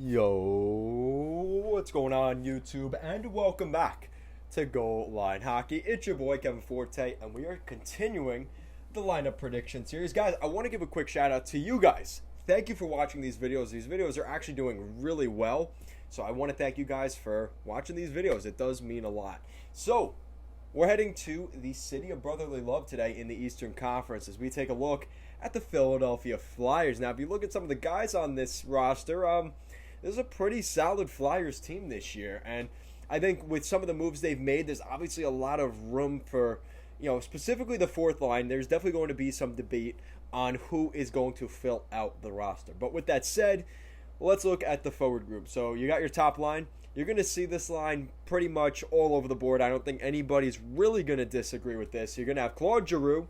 Yo, what's going on YouTube, and welcome back to Goal Line Hockey. It's your boy Kevin Forte, and we are continuing the lineup prediction series. Guys, I want to give a quick shout out to you guys. Thank you for watching these videos. These videos are actually doing really well, so I want to thank you guys for watching these videos. It does mean a lot. So, we're heading to the City of Brotherly Love today in the Eastern Conference as we take a look at the Philadelphia Flyers. Now, if you look at some of the guys on this roster, this is a pretty solid Flyers team this year, and I think with some of the moves they've made, there's obviously a lot of room for, specifically the fourth line. There's definitely going to be some debate on who is going to fill out the roster. But with that said, let's look at the forward group. So you got your top line. You're going to see this line pretty much all over the board. I don't think anybody's really going to disagree with this. You're going to have Claude Giroux,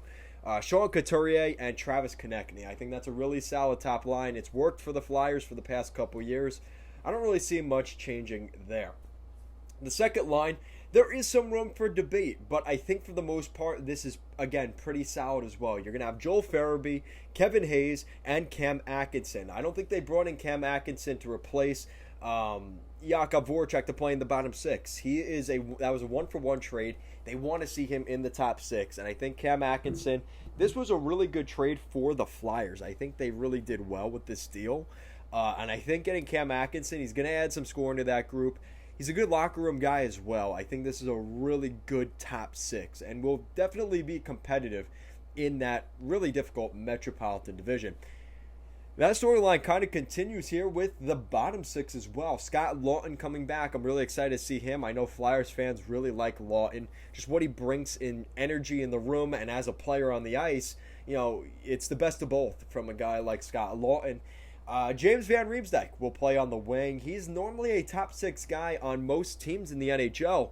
Sean Couturier, and Travis Konechny. I think that's a really solid top line. It's worked for the Flyers for the past couple years. I don't really see much changing there. The second line, there is some room for debate, but I think for the most part, this is, again, pretty solid as well. You're going to have Joel Farabee, Kevin Hayes, and Cam Atkinson. I don't think they brought in Cam Atkinson to replace Jakub Voracek to play in the bottom six. That was a 1-for-1 trade. They want to see him in the top six, and I think Cam Atkinson, this was a really good trade for the Flyers. I think they really did well with this deal, and I think getting Cam Atkinson, he's going to add some scoring to that group. He's a good locker room guy as well. I think this is a really good top six, and will definitely be competitive in that really difficult Metropolitan Division. That storyline kind of continues here with the bottom six as well. Scott Laughton coming back. I'm really excited to see him. I know Flyers fans really like Laughton. Just what he brings in energy in the room and as a player on the ice, it's the best of both from a guy like Scott Laughton. James Van Riemsdyk will play on the wing. He's normally a top six guy on most teams in the NHL.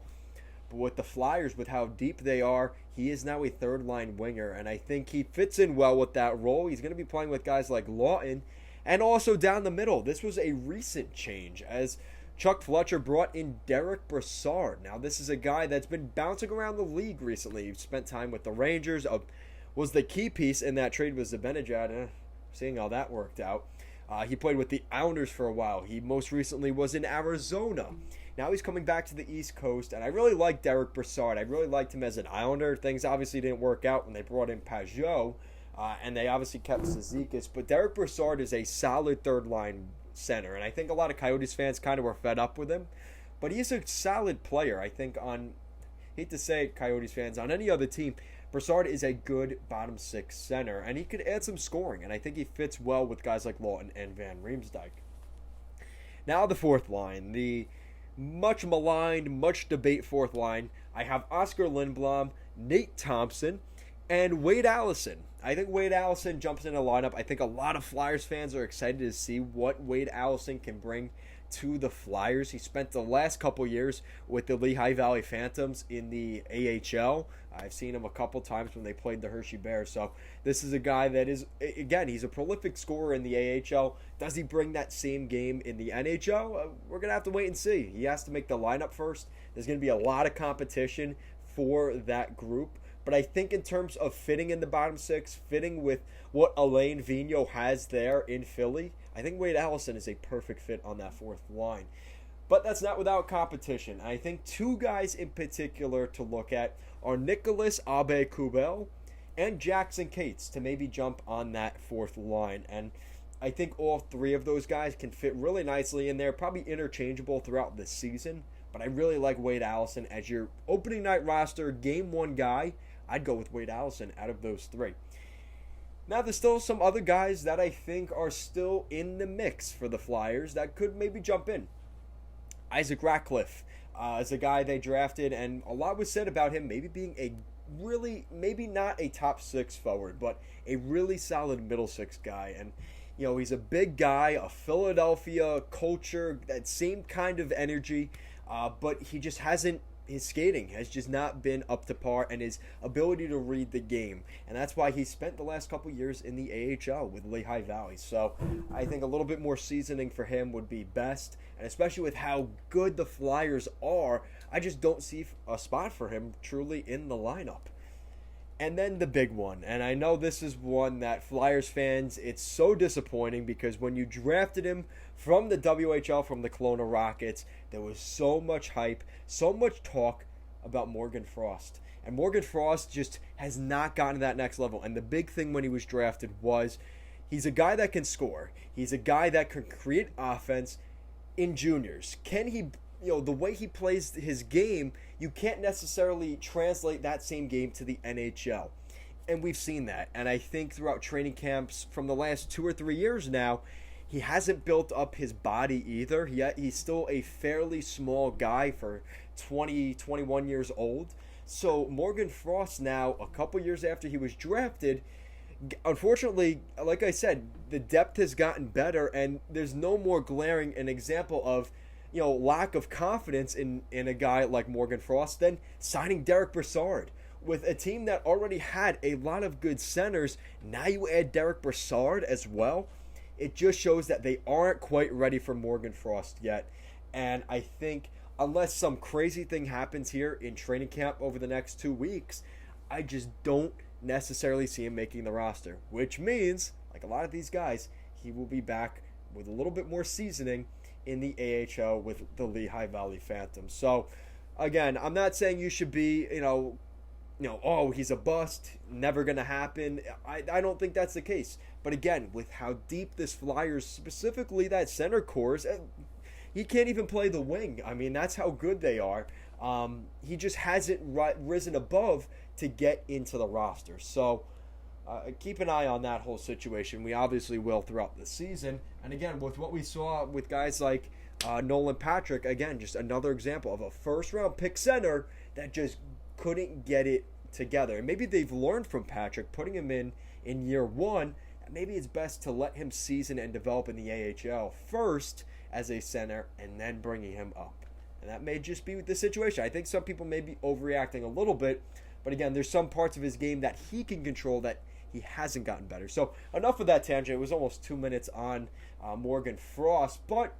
But with the Flyers, with how deep they are, he is now a third-line winger, and I think he fits in well with that role. He's going to be playing with guys like Laughton, and also down the middle. This was a recent change, as Chuck Fletcher brought in Derek Brassard. Now, this is a guy that's been bouncing around the league recently. He spent time with the Rangers, was the key piece in that trade with Zibanejad. Seeing how that worked out. He played with the Islanders for a while. He most recently was in Arizona. Now he's coming back to the East Coast, and I really like Derek Brassard. I really liked him as an Islander. Things obviously didn't work out when they brought in Pajot, and they obviously kept Cizikas. But Derek Brassard is a solid third-line center, and I think a lot of Coyotes fans kind of were fed up with him. But he's a solid player. I think hate to say it, Coyotes fans, on any other team, Brassard is a good bottom six center, and he could add some scoring, and I think he fits well with guys like Laughton and Van Riemsdyk. Now the fourth line, the much maligned, much debate fourth line. I have Oscar Lindblom, Nate Thompson, and Wade Allison. I think Wade Allison jumps in a lineup. I think a lot of Flyers fans are excited to see what Wade Allison can bring to the Flyers. He spent the last couple years with the Lehigh Valley Phantoms in the AHL. I've seen him a couple times when they played the Hershey Bears. So this is a guy that is, again, he's a prolific scorer in the AHL. Does he bring that same game in the NHL? We're going to have to wait and see. He has to make the lineup first. There's going to be a lot of competition for that group. But I think in terms of fitting in the bottom six, fitting with what Alain Vigneault has there in Philly, I think Wade Allison is a perfect fit on that fourth line. But that's not without competition. I think two guys in particular to look at are Nicolas Aube-Kubel and Jackson Cates to maybe jump on that fourth line. And I think all three of those guys can fit really nicely in there, probably interchangeable throughout the season. But I really like Wade Allison as your opening night roster, game one guy. I'd go with Wade Allison out of those three. Now, there's still some other guys that I think are still in the mix for the Flyers that could maybe jump in. Isaac Ratcliffe is a guy they drafted, and a lot was said about him maybe being a really, maybe not a top six forward, but a really solid middle six guy. And, he's a big guy, a Philadelphia culture, that same kind of energy, but he just hasn't, his skating has just not been up to par, and his ability to read the game. And that's why he spent the last couple years in the AHL with Lehigh Valley. So I think a little bit more seasoning for him would be best. And especially with how good the Flyers are, I just don't see a spot for him truly in the lineup. And then the big one, and I know this is one that Flyers fans, it's so disappointing because when you drafted him from the WHL, from the Kelowna Rockets, there was so much hype, so much talk about Morgan Frost. And Morgan Frost just has not gotten to that next level. And the big thing when he was drafted was he's a guy that can score. He's a guy that can create offense in juniors. Can he, the way he plays his game, you can't necessarily translate that same game to the NHL. And we've seen that. And I think throughout training camps from the last 2 or 3 years now, he hasn't built up his body either. He's still a fairly small guy for 20, 21 years old. So Morgan Frost now, a couple years after he was drafted, unfortunately, like I said, the depth has gotten better, and there's no more glaring an example of lack of confidence in a guy like Morgan Frost than signing Derek Brassard. With a team that already had a lot of good centers, now you add Derek Brassard as well. It just shows that they aren't quite ready for Morgan Frost yet. And I think unless some crazy thing happens here in training camp over the next 2 weeks, I just don't necessarily see him making the roster. Which means, like a lot of these guys, he will be back with a little bit more seasoning in the AHL with the Lehigh Valley Phantoms. So, again, I'm not saying you should be, oh, he's a bust, never going to happen. I don't think that's the case. But again, with how deep this Flyers, specifically that center core is, he can't even play the wing. I mean, that's how good they are. He just hasn't risen above to get into the roster. So keep an eye on that whole situation. We obviously will throughout the season. And again, with what we saw with guys like Nolan Patrick, again, just another example of a first-round pick center that just couldn't get it together. And maybe they've learned from Patrick, putting him in year one. Maybe it's best to let him season and develop in the AHL first as a center and then bringing him up. And that may just be the situation. I think some people may be overreacting a little bit. But again, there's some parts of his game that he can control that he hasn't gotten better. So enough of that tangent. It was almost 2 minutes on Morgan Frost. But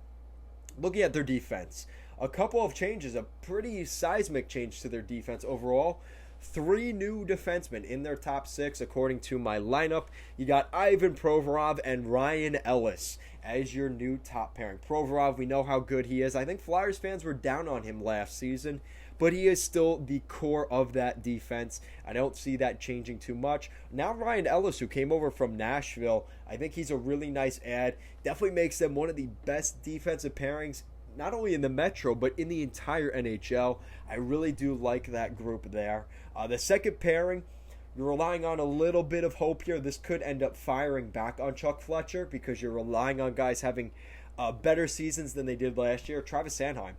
looking at their defense, a couple of changes, a pretty seismic change to their defense overall. 3 new defensemen in their top 6, according to my lineup. You got Ivan Provorov and Ryan Ellis as your new top pairing. Provorov, we know how good he is. I think Flyers fans were down on him last season, but he is still the core of that defense. I don't see that changing too much. Now Ryan Ellis, who came over from Nashville, I think he's a really nice add. Definitely makes them one of the best defensive pairings, not only in the Metro, but in the entire NHL. I really do like that group there. The second pairing, you're relying on a little bit of hope here. This could end up firing back on Chuck Fletcher because you're relying on guys having better seasons than they did last year. Travis Sanhein.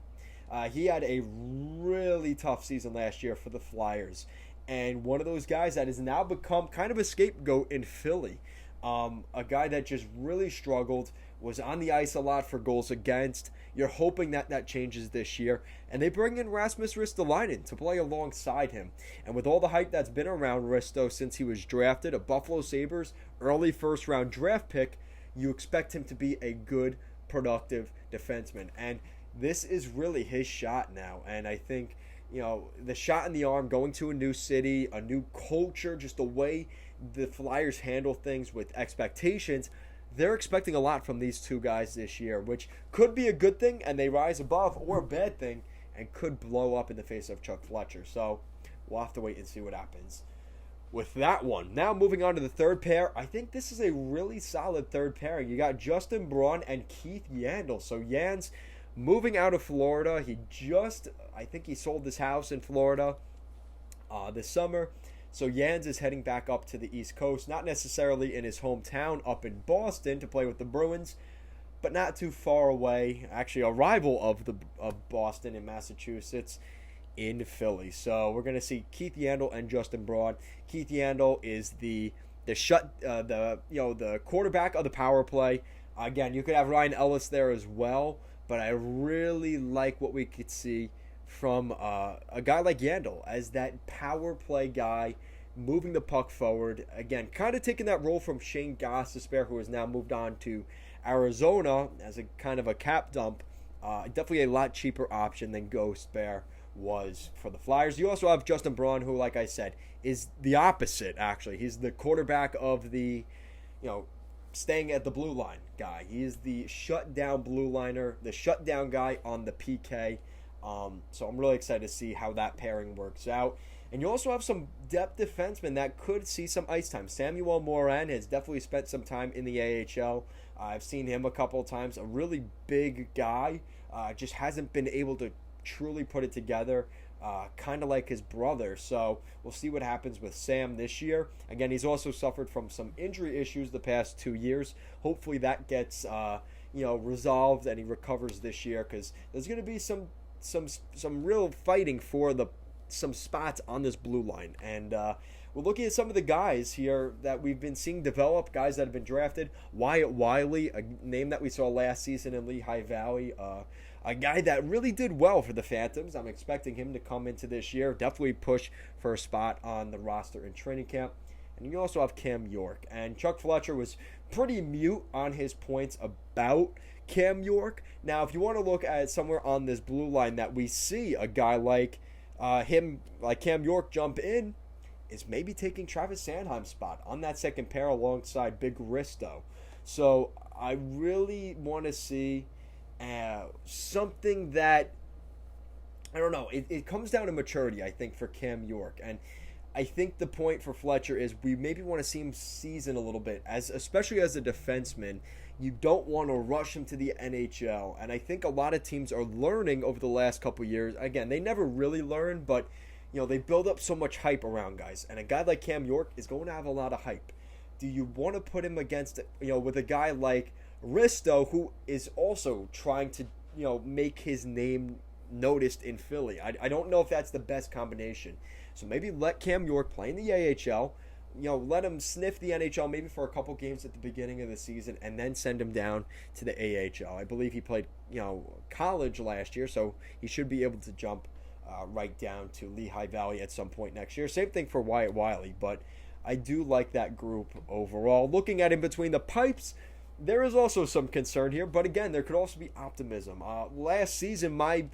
He had a really tough season last year for the Flyers. And one of those guys that has now become kind of a scapegoat in Philly. A guy that just really struggled, was on the ice a lot for goals against. You're hoping that that changes this year. And they bring in Rasmus Ristolainen to play alongside him. And with all the hype that's been around Risto since he was drafted, a Buffalo Sabres early first-round draft pick, you expect him to be a good, productive defenseman. And this is really his shot now. And I think, the shot in the arm, going to a new city, a new culture, just the way the Flyers handle things with expectations, they're expecting a lot from these two guys this year, which could be a good thing and they rise above, or a bad thing and could blow up in the face of Chuck Fletcher. So we'll have to wait and see what happens with that one. Now moving on to the third pair, I think this is a really solid third pairing. You got Justin Braun and Keith Yandle. So Yan's moving out of Florida. I think he sold his house in Florida this summer. So Yans is heading back up to the East Coast, not necessarily in his hometown up in Boston to play with the Bruins, but not too far away. Actually, a rival of Boston in Massachusetts, in Philly. So we're going to see Keith Yandle and Justin Braun. Keith Yandle is the quarterback of the power play. Again, you could have Ryan Ellis there as well, but I really like what we could see from a guy like Yandle as that power play guy, moving the puck forward. Again, kind of taking that role from Shane Gostisbehere, who has now moved on to Arizona as a kind of a cap dump. Definitely a lot cheaper option than Gostisbehere was for the Flyers. You also have Justin Braun, who, like I said, is the opposite, actually. He's the quarterback of the, staying at the blue line guy. He is the shutdown blue liner, the shutdown guy on the PK. So I'm really excited to see how that pairing works out. And you also have some depth defensemen that could see some ice time. Samuel Morin has definitely spent some time in the AHL. I've seen him a couple of times. A really big guy. Just hasn't been able to truly put it together. Kind of like his brother. So we'll see what happens with Sam this year. Again, he's also suffered from some injury issues the past 2 years. Hopefully that gets resolved and he recovers this year, because there's going to be some real fighting for some spots on this blue line. And we're looking at some of the guys here that we've been seeing develop, guys that have been drafted. Wyatt Wiley, a name that we saw last season in Lehigh Valley, a guy that really did well for the Phantoms. I'm expecting him to come into this year, definitely push for a spot on the roster in training camp. And you also have Cam York. And Chuck Fletcher was pretty mute on his points about Cam York. Now, if you want to look at somewhere on this blue line that we see a guy like him, like Cam York, jump in, is maybe taking Travis Sanheim's spot on that second pair alongside Big Risto. So I really want to see something that, I don't know, it comes down to maturity, I think, for Cam York. And I think the point for Fletcher is we maybe want to see him season a little bit, especially as a defenseman. You don't want to rush him to the NHL. And I think a lot of teams are learning over the last couple of years. Again, they never really learn, but they build up so much hype around guys. And a guy like Cam York is going to have a lot of hype. Do you want to put him against, with a guy like Risto, who is also trying to, make his name noticed in Philly? I don't know if that's the best combination. So maybe let Cam York play in the AHL. Let him sniff the NHL maybe for a couple games at the beginning of the season, and then send him down to the AHL. I believe he played, college last year, so he should be able to jump right down to Lehigh Valley at some point next year. Same thing for Wyatt Wiley, but I do like that group overall. Looking at in between the pipes, there is also some concern here, but again, there could also be optimism. Last season, I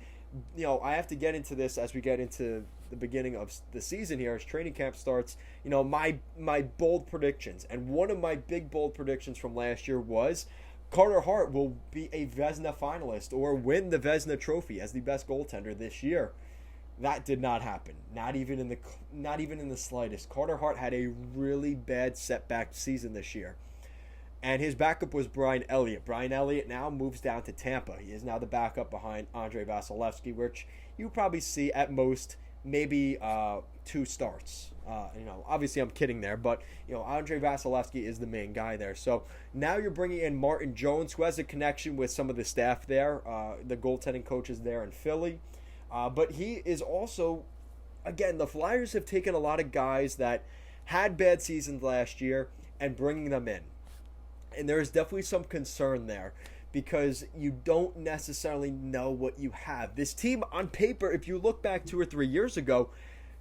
have to get into this as we get into the beginning of the season here, as training camp starts. My bold predictions, and one of my big bold predictions from last year was Carter Hart will be a Vezina finalist or win the Vezina Trophy as the best goaltender this year. That did not happen. Not even in the slightest. Carter Hart had a really bad setback season this year. And his backup was Brian Elliott. Brian Elliott now moves down to Tampa. He is now the backup behind Andrei Vasilevsky, which you probably see at most maybe 2 starts. Obviously I'm kidding there, but Andrei Vasilevsky is the main guy there. So now you're bringing in Martin Jones, who has a connection with some of the staff there, the goaltending coaches there in Philly. But he is also, again, the Flyers have taken a lot of guys that had bad seasons last year and bringing them in. And there is definitely some concern there, because you don't necessarily know what you have. This team on paper, if you look back 2 or 3 years ago,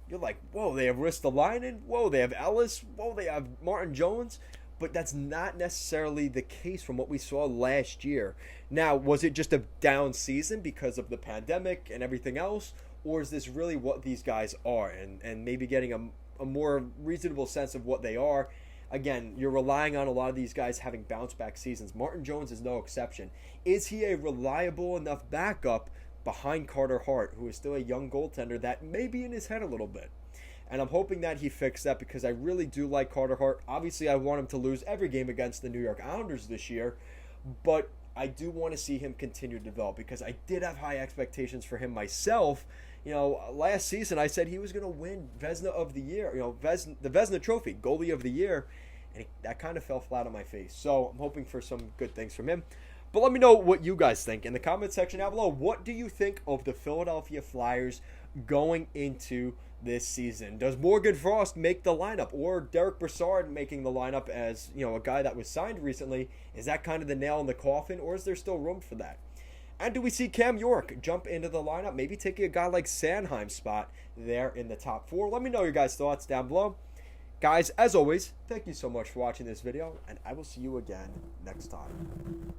you're like, whoa, they have Ristolainen, whoa, they have Ellis, whoa, they have Martin Jones. But that's not necessarily the case from what we saw last year. Now, was it just a down season because of the pandemic and everything else? Or is this really what these guys are? And maybe getting a more reasonable sense of what they are. Again, you're relying on a lot of these guys having bounce-back seasons. Martin Jones is no exception. Is he a reliable enough backup behind Carter Hart, who is still a young goaltender that may be in his head a little bit? And I'm hoping that he fixed that, because I really do like Carter Hart. Obviously, I want him to lose every game against the New York Islanders this year, but I do want to see him continue to develop, because I did have high expectations for him myself. Last season I said he was going to win Vezina of the Year, the Vezina Trophy, goalie of the year, and that kind of fell flat on my face. So I'm hoping for some good things from him. But let me know what you guys think in the comment section down below. What do you think of the Philadelphia Flyers going into this season? Does Morgan Frost make the lineup, or Derek Brassard making the lineup as a guy that was signed recently? Is that kind of the nail in the coffin, or is there still room for that? And do we see Cam York jump into the lineup, maybe taking a guy like Sanheim's spot there in the top 4? Let me know your guys' thoughts down below. Guys, as always, thank you so much for watching this video, and I will see you again next time.